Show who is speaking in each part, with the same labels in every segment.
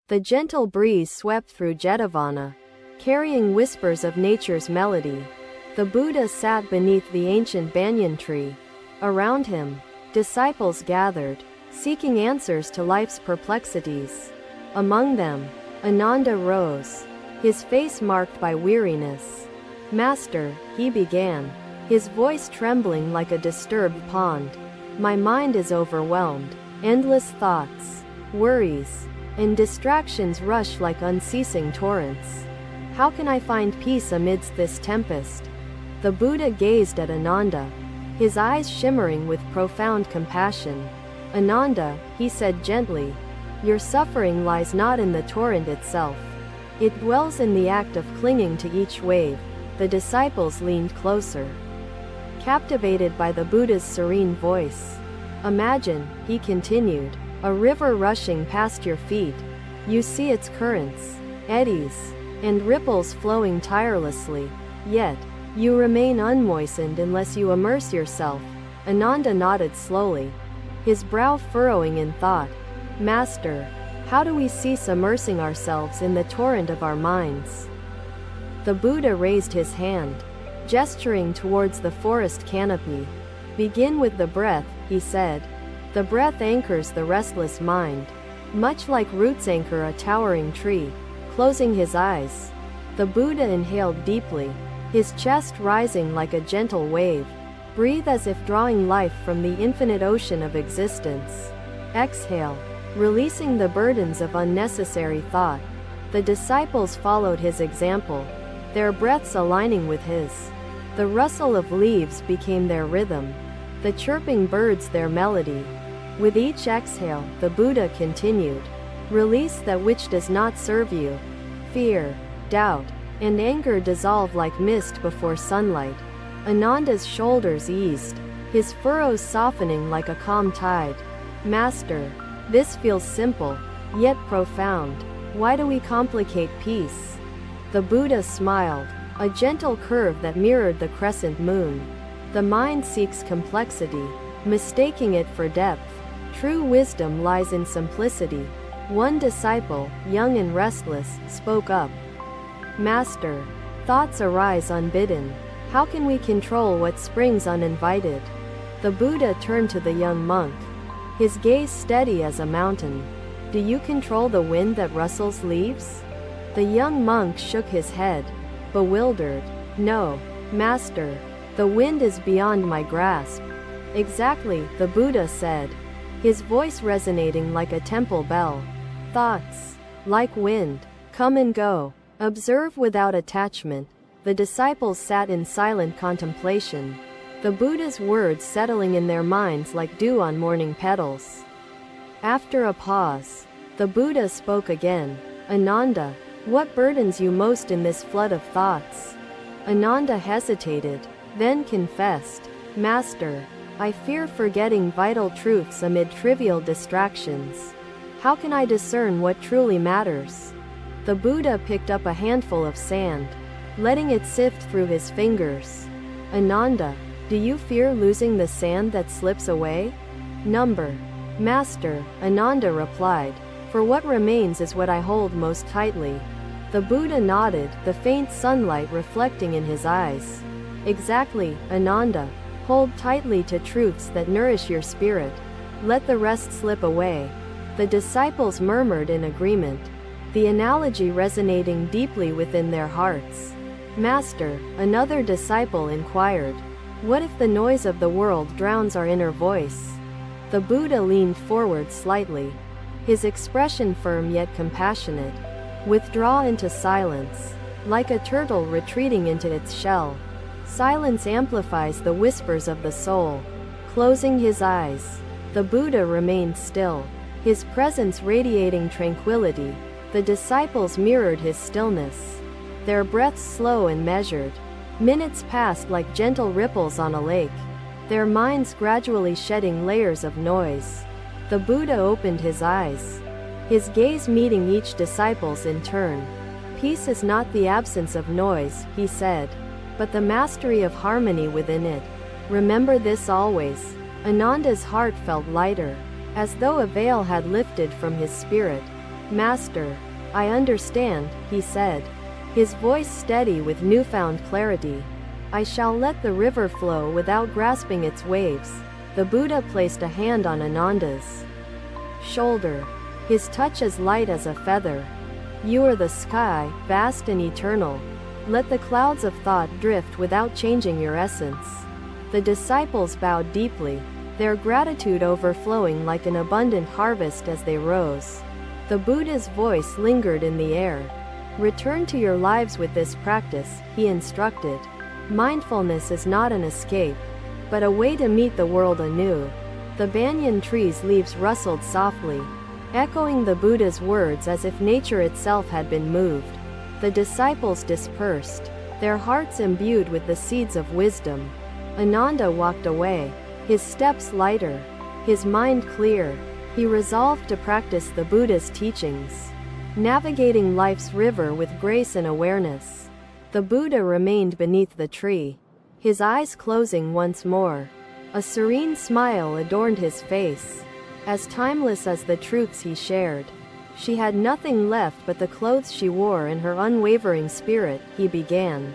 Speaker 1: The gentle breeze swept through Jetavana, carrying whispers of nature's melody. The Buddha sat beneath the ancient banyan tree. Around him, disciples gathered, seeking answers to life's perplexities. Among them, Ananda rose, his face marked by weariness. "Master," he began, his voice trembling like a disturbed pond, "my mind is overwhelmed. Endless thoughts, worries, and distractions rush like unceasing torrents. How can I find peace amidst this tempest?" The Buddha gazed at Ananda, his eyes shimmering with profound compassion. "Ananda," he said gently, "your suffering lies not in the torrent itself. It dwells in the act of clinging to each wave." The disciples leaned closer, captivated by the Buddha's serene voice. "Imagine," he continued, "a river rushing past your feet. You see its currents, eddies, and ripples flowing tirelessly. Yet, you remain unmoistened unless you immerse yourself." Ananda nodded slowly, his brow furrowing in thought. "Master, how do we cease immersing ourselves in the torrent of our minds?" The Buddha raised his hand, gesturing towards the forest canopy. "Begin with the breath," he said. "The breath anchors the restless mind, much like roots anchor a towering tree." Closing his eyes, the Buddha inhaled deeply, his chest rising like a gentle wave. "Breathe as if drawing life from the infinite ocean of existence. Exhale, releasing the burdens of unnecessary thought." The disciples followed his example, their breaths aligning with his. The rustle of leaves became their rhythm, the chirping birds their melody. With each exhale, the Buddha continued, "Release that which does not serve you. Fear, doubt, and anger dissolve like mist before sunlight." Ananda's shoulders eased, his furrows softening like a calm tide. "Master, this feels simple, yet profound. Why do we complicate peace?" The Buddha smiled, a gentle curve that mirrored the crescent moon. "The mind seeks complexity, mistaking it for depth. True wisdom lies in simplicity." One disciple, young and restless, spoke up. "Master, thoughts arise unbidden. How can we control what springs uninvited?" The Buddha turned to the young monk, his gaze steady as a mountain. "Do you control the wind that rustles leaves?" The young monk shook his head, bewildered. "No, Master, the wind is beyond my grasp." "Exactly," the Buddha said, his voice resonating like a temple bell. "Thoughts, like wind, come and go. Observe without attachment." The disciples sat in silent contemplation, the Buddha's words settling in their minds like dew on morning petals. After a pause, the Buddha spoke again. "Ananda, what burdens you most in this flood of thoughts?" Ananda hesitated, then confessed, "Master, I fear forgetting vital truths amid trivial distractions. How can I discern what truly matters?" The Buddha picked up a handful of sand, letting it sift through his fingers. "Ananda, do you fear losing the sand that slips away?" "Number, Master," Ananda replied, "for what remains is what I hold most tightly." The Buddha nodded, the faint sunlight reflecting in his eyes. "Exactly, Ananda. Hold tightly to truths that nourish your spirit. Let the rest slip away." The disciples murmured in agreement, the analogy resonating deeply within their hearts. "Master," another disciple inquired, "what if the noise of the world drowns our inner voice?" The Buddha leaned forward slightly, his expression firm yet compassionate. "Withdraw into silence, like a turtle retreating into its shell. Silence amplifies the whispers of the soul." Closing his eyes, the Buddha remained still, his presence radiating tranquility. The disciples mirrored his stillness, their breaths slow and measured. Minutes passed like gentle ripples on a lake, their minds gradually shedding layers of noise. The Buddha opened his eyes, his gaze meeting each disciple's in turn. "Peace is not the absence of noise," he said, "but the mastery of harmony within it. Remember this always." Ananda's heart felt lighter, as though a veil had lifted from his spirit. Master, I understand, he said, his voice steady with newfound clarity. I shall let the river flow without grasping its waves. The Buddha placed a hand on Ananda's shoulder, his touch as light as a feather. You are the sky, vast and eternal. Let the clouds of thought drift without changing your essence. The disciples bowed deeply, their gratitude overflowing like an abundant harvest as they rose. The Buddha's voice lingered in the air. Return to your lives with this practice, he instructed. Mindfulness is not an escape, but a way to meet the world anew. The banyan tree's leaves rustled softly, echoing the Buddha's words as if nature itself had been moved. The disciples dispersed, their hearts imbued with the seeds of wisdom. Ananda walked away, his steps lighter, his mind clear. He resolved to practice the Buddha's teachings, navigating life's river with grace and awareness. The Buddha remained beneath the tree, his eyes closing once more. A serene smile adorned his face, as timeless as the truths he shared. She had nothing left but the clothes she wore and her unwavering spirit, he began.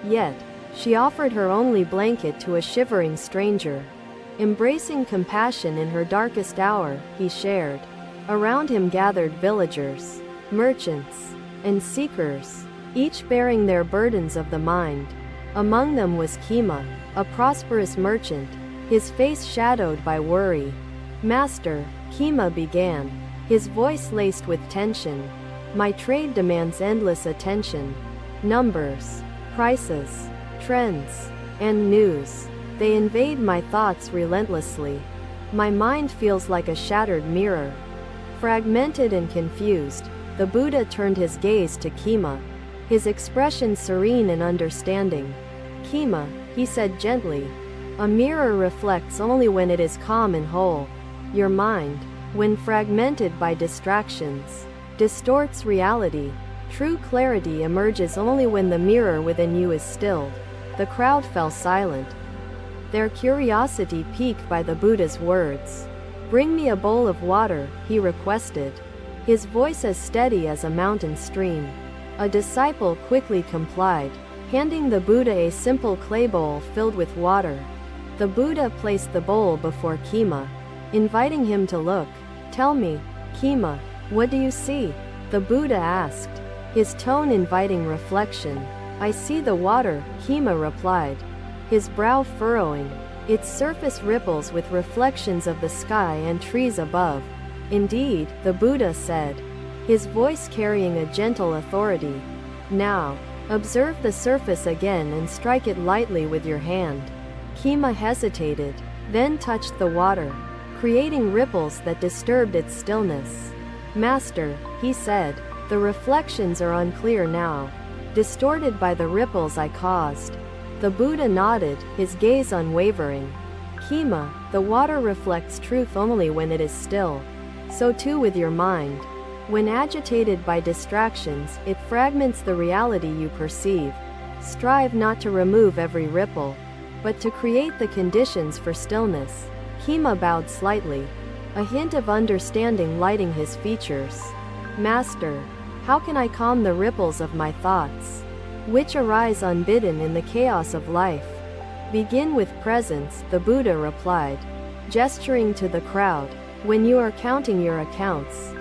Speaker 1: Yet, she offered her only blanket to a shivering stranger. Embracing compassion in her darkest hour, he shared. Around him gathered villagers, merchants, and seekers, each bearing their burdens of the mind. Among them was Kema, a prosperous merchant, his face shadowed by worry. Master, Kema began, his voice laced with tension. My trade demands endless attention. Numbers, prices, trends, and news. They invade my thoughts relentlessly. My mind feels like a shattered mirror. Fragmented and confused, the Buddha turned his gaze to Kema, his expression serene and understanding. Kema, he said gently, a mirror reflects only when it is calm and whole. Your mind, when fragmented by distractions, distorts reality. True clarity emerges only when the mirror within you is stilled. The crowd fell silent, their curiosity piqued by the Buddha's words. Bring me a bowl of water, he requested, his voice as steady as a mountain stream. A disciple quickly complied, handing the Buddha a simple clay bowl filled with water. The Buddha placed the bowl before Kema, inviting him to look. Tell me, Kema, what do you see? The Buddha asked, his tone inviting reflection. I see the water, Kema replied, his brow furrowing, its surface ripples with reflections of the sky and trees above. Indeed, the Buddha said, his voice carrying a gentle authority. Now, observe the surface again and strike it lightly with your hand. Kema hesitated, then touched the water, creating ripples that disturbed its stillness. Master, he said, the reflections are unclear now, distorted by the ripples I caused. The Buddha nodded, his gaze unwavering. Kema, the water reflects truth only when it is still. So too with your mind. When agitated by distractions, it fragments the reality you perceive. Strive not to remove every ripple, but to create the conditions for stillness. Kema bowed slightly, a hint of understanding lighting his features. Master, how can I calm the ripples of my thoughts, which arise unbidden in the chaos of life? Begin with presence, the Buddha replied, gesturing to the crowd. When you are counting your accounts,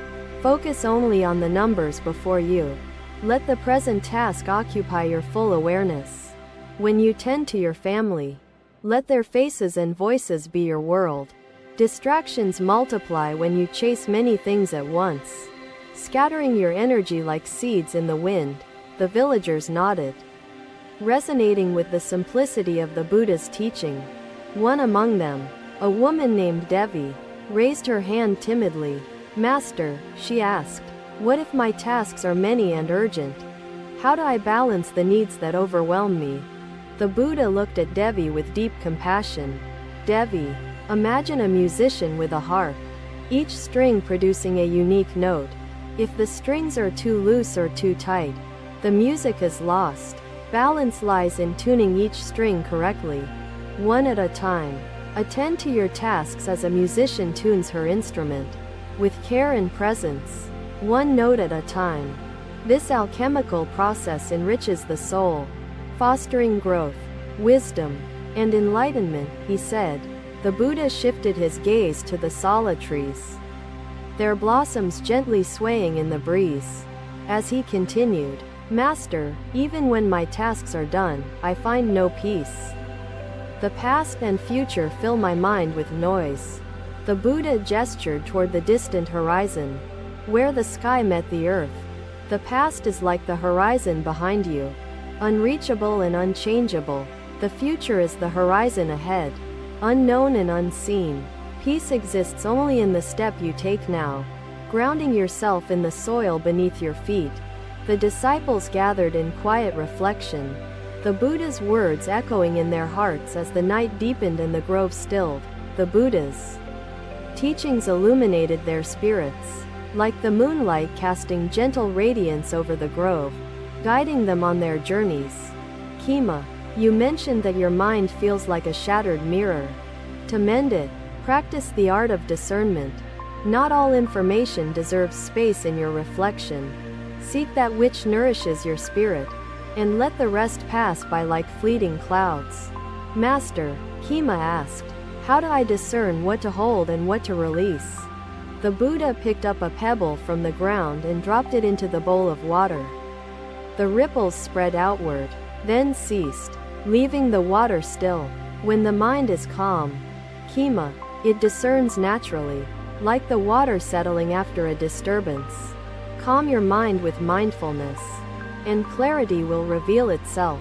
Speaker 1: focus only on the numbers before you. Let the present task occupy your full awareness. When you tend to your family, let their faces and voices be your world. Distractions multiply when you chase many things at once, scattering your energy like seeds in the wind. The villagers nodded, resonating with the simplicity of the Buddha's teaching. One among them, a woman named Devi, raised her hand timidly. Master, she asked, what if my tasks are many and urgent? How do I balance the needs that overwhelm me? The Buddha looked at Devi with deep compassion. Devi, imagine a musician with a harp, each string producing a unique note. If the strings are too loose or too tight, the music is lost. Balance lies in tuning each string correctly, one at a time. Attend to your tasks as a musician tunes her instrument, with care and presence. one note at a time. This alchemical process enriches the soul, fostering growth, wisdom, and enlightenment, he said. The Buddha shifted his gaze to the sala trees, their blossoms gently swaying in the breeze. As he continued, Master, even when my tasks are done, I find no peace. The past and future fill my mind with noise. The Buddha gestured toward the distant horizon, where the sky met the earth. The past is like the horizon behind you, unreachable and unchangeable. The future is the horizon ahead, unknown and unseen. Peace exists only in the step you take now, grounding yourself in the soil beneath your feet. The disciples gathered in quiet reflection, the Buddha's words echoing in their hearts as the night deepened and the grove stilled. The Buddha's teachings illuminated their spirits, like the moonlight casting gentle radiance over the grove, guiding them on their journeys. Kema, you mentioned that your mind feels like a shattered mirror. To mend it, practice the art of discernment. Not all information deserves space in your reflection. Seek that which nourishes your spirit, and let the rest pass by like fleeting clouds. Master, Kema asked, how do I discern what to hold and what to release? The Buddha picked up a pebble from the ground and dropped it into the bowl of water. The ripples spread outward, then ceased, leaving the water still. When the mind is calm, Kema, it discerns naturally, like the water settling after a disturbance. Calm your mind with mindfulness, and clarity will reveal itself.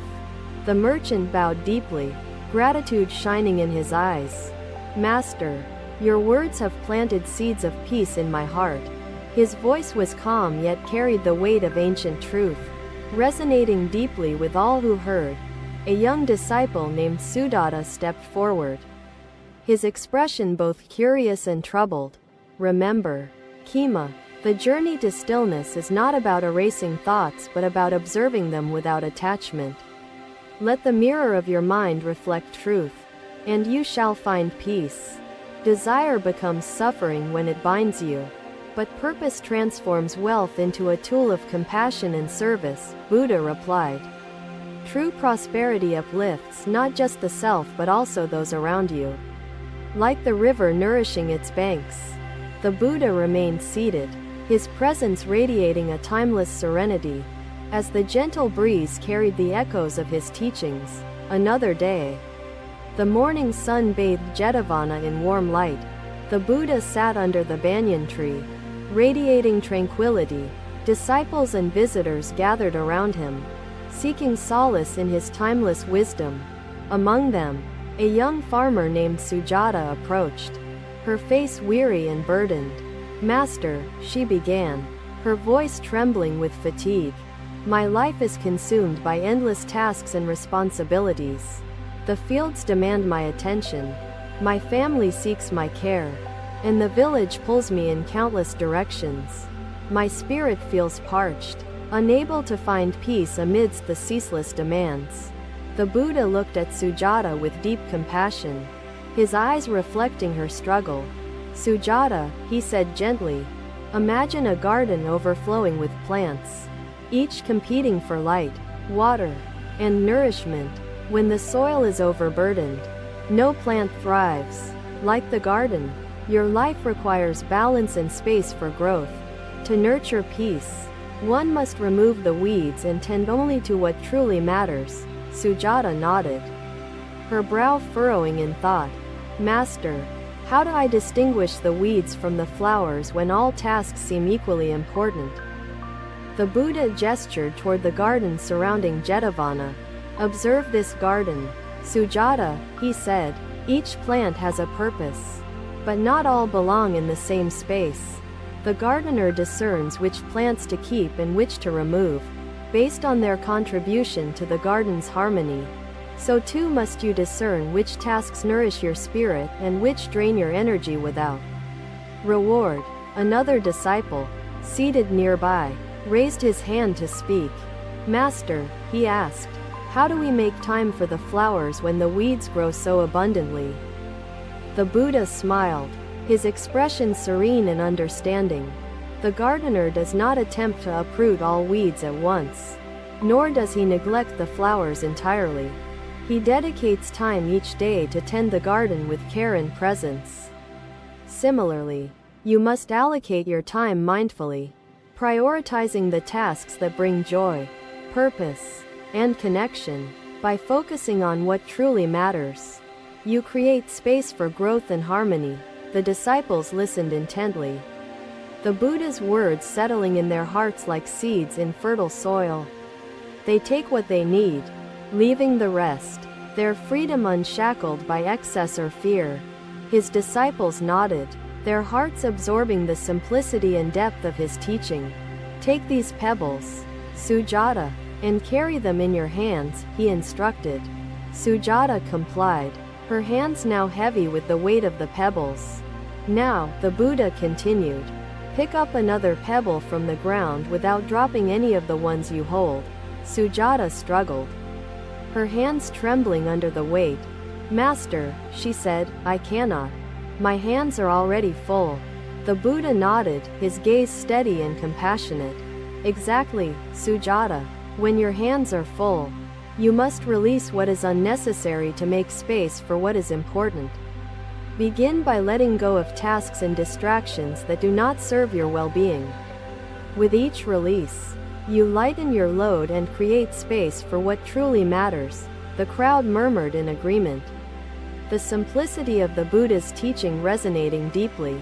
Speaker 1: The merchant bowed deeply, gratitude shining in his eyes. Master, your words have planted seeds of peace in my heart. His voice was calm yet carried the weight of ancient truth, resonating deeply with all who heard. A young disciple named Sudatta stepped forward, his expression both curious and troubled. Remember, Kema, the journey to stillness is not about erasing thoughts but about observing them without attachment. Let the mirror of your mind reflect truth, and you shall find peace. Desire becomes suffering when it binds you, but purpose transforms wealth into a tool of compassion and service, Buddha replied. True prosperity uplifts not just the self but also those around you. Like the river nourishing its banks, the Buddha remained seated, his presence radiating a timeless serenity, as the gentle breeze carried the echoes of his teachings. Another day. The morning sun bathed Jetavana in warm light. The Buddha sat under the banyan tree, radiating tranquility. Disciples and visitors gathered around him, seeking solace in his timeless wisdom. Among them, a young farmer named Sujata approached, her face weary and burdened. Master, she began, her voice trembling with fatigue. My life is consumed by endless tasks and responsibilities. The fields demand my attention, my family seeks my care, and the village pulls me in countless directions. My spirit feels parched, unable to find peace amidst the ceaseless demands. The Buddha looked at Sujata with deep compassion, his eyes reflecting her struggle. Sujata, he said gently, imagine a garden overflowing with plants, each competing for light, water, and nourishment. When the soil is overburdened, no plant thrives. Like the garden, your life requires balance and space for growth. To nurture peace, one must remove the weeds and tend only to what truly matters. Sujata nodded, her brow furrowing in thought. Master, how do I distinguish the weeds from the flowers when all tasks seem equally important? The Buddha gestured toward the garden surrounding Jetavana. Observe this garden, Sujata, he said. Each plant has a purpose, but not all belong in the same space. The gardener discerns which plants to keep and which to remove, based on their contribution to the garden's harmony. So too must you discern which tasks nourish your spirit and which drain your energy without reward. Another disciple, seated nearby, raised his hand to speak. Master, he asked, how do we make time for the flowers when the weeds grow so abundantly? The Buddha smiled, his expression serene and understanding. The gardener does not attempt to uproot all weeds at once, nor does he neglect the flowers entirely. He dedicates time each day to tend the garden with care and presence. Similarly, you must allocate your time mindfully, prioritizing the tasks that bring joy, purpose, and connection. By focusing on what truly matters, you create space for growth and harmony. The disciples listened intently, the Buddha's words settling in their hearts like seeds in fertile soil. They take what they need, leaving the rest, their freedom unshackled by excess or fear. His disciples nodded, their hearts absorbing the simplicity and depth of his teaching. Take these pebbles, Sujata, and carry them in your hands, he instructed. Sujata complied, her hands now heavy with the weight of the pebbles. Now, the Buddha continued, pick up another pebble from the ground without dropping any of the ones you hold. Sujata struggled, her hands trembling under the weight. Master, she said, I cannot. My hands are already full. The Buddha nodded, his gaze steady and compassionate. Exactly, Sujata. When your hands are full, you must release what is unnecessary to make space for what is important. Begin by letting go of tasks and distractions that do not serve your well-being. With each release, you lighten your load and create space for what truly matters. The crowd murmured in agreement, the simplicity of the Buddha's teaching resonating deeply.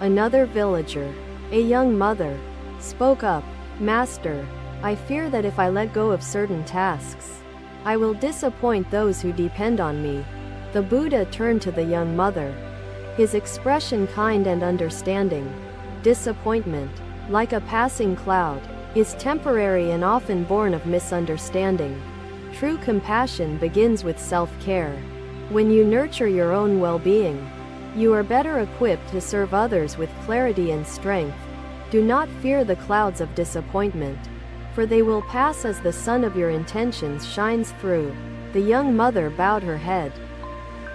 Speaker 1: Another villager, a young mother, spoke up, Master, I fear that if I let go of certain tasks, I will disappoint those who depend on me. The Buddha turned to the young mother, his expression kind and understanding. Disappointment, like a passing cloud, is temporary and often born of misunderstanding. True compassion begins with self-care. When you nurture your own well-being, you are better equipped to serve others with clarity and strength. Do not fear the clouds of disappointment, for they will pass as the sun of your intentions shines through. The young mother bowed her head,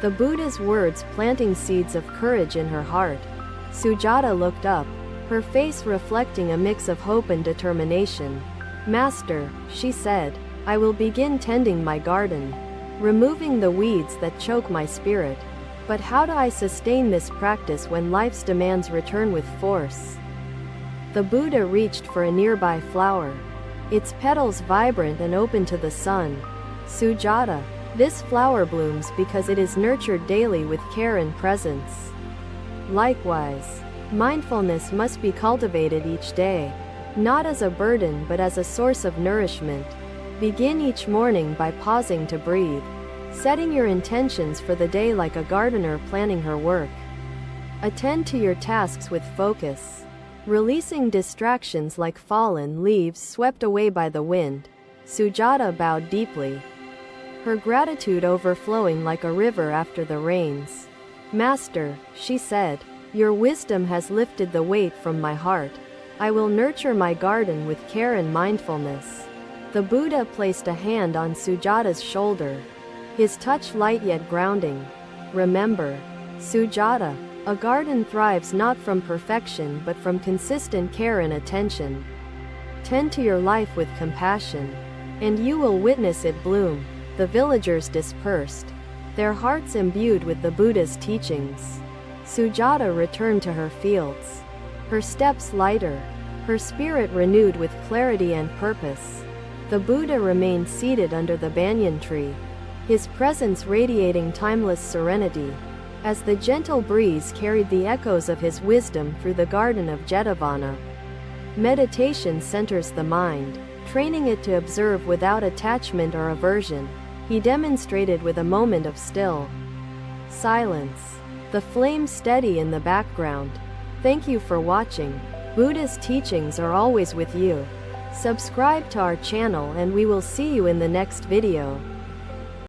Speaker 1: the Buddha's words planting seeds of courage in her heart. Sujata looked up, her face reflecting a mix of hope and determination. Master, she said, I will begin tending my garden, removing the weeds that choke my spirit. But how do I sustain this practice when life's demands return with force? The Buddha reached for a nearby flower, its petals vibrant and open to the sun. Sujata, this flower blooms because it is nurtured daily with care and presence. Likewise, mindfulness must be cultivated each day, not as a burden but as a source of nourishment. Begin each morning by pausing to breathe, setting your intentions for the day like a gardener planning her work. Attend to your tasks with focus, releasing distractions like fallen leaves swept away by the wind. Sujata bowed deeply, her gratitude overflowing like a river after the rains. Master, she said, your wisdom has lifted the weight from my heart. I will nurture my garden with care and mindfulness. The Buddha placed a hand on Sujata's shoulder, his touch light yet grounding. Remember, Sujata, a garden thrives not from perfection but from consistent care and attention. Tend to your life with compassion, and you will witness it bloom. The villagers dispersed, their hearts imbued with the Buddha's teachings. Sujata returned to her fields, her steps lighter, her spirit renewed with clarity and purpose. The Buddha remained seated under the banyan tree, his presence radiating timeless serenity, as the gentle breeze carried the echoes of his wisdom through the garden of Jetavana. Meditation centers the mind, training it to observe without attachment or aversion. He demonstrated with a moment of still silence, the flame steady in the background. Thank you for watching. Buddha's teachings are always with you. Subscribe to our channel and we will see you in the next video.